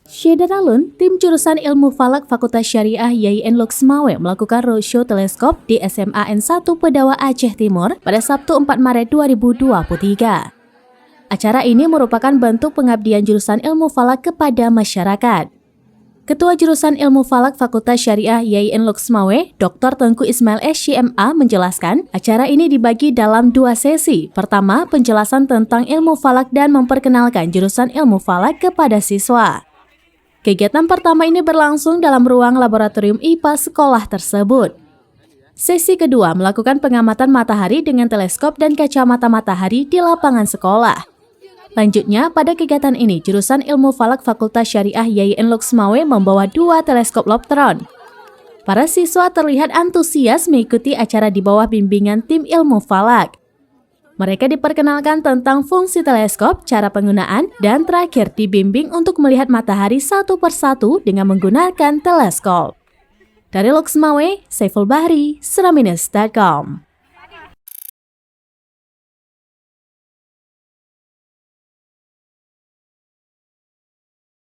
Syeda Alun, tim jurusan Ilmu Falak Fakultas Syariah YIN Loksmawe melakukan roadshow teleskop di SMA N1 Pedawa Aceh Timur pada Sabtu 4 Maret 2023. Acara ini merupakan bentuk pengabdian jurusan Ilmu Falak kepada masyarakat. Ketua jurusan Ilmu Falak Fakultas Syariah YIN Loksmawe, Dr. Tengku Ismail SCMA menjelaskan, acara ini dibagi dalam 2 sesi. Pertama, penjelasan tentang ilmu falak dan memperkenalkan jurusan ilmu falak kepada siswa. Kegiatan pertama ini berlangsung dalam ruang laboratorium IPA sekolah tersebut. Sesi kedua melakukan pengamatan matahari dengan teleskop dan kacamata matahari di lapangan sekolah. Lanjutnya, pada kegiatan ini, jurusan Ilmu Falak Fakultas Syariah YIN Loksmawe membawa 2 teleskop Loptron. Para siswa terlihat antusias mengikuti acara di bawah bimbingan tim ilmu falak. Mereka diperkenalkan tentang fungsi teleskop, cara penggunaan, dan terakhir dibimbing untuk melihat matahari satu persatu dengan menggunakan teleskop. Dari Loksmawe, Saiful Bahri, Seraminus.com.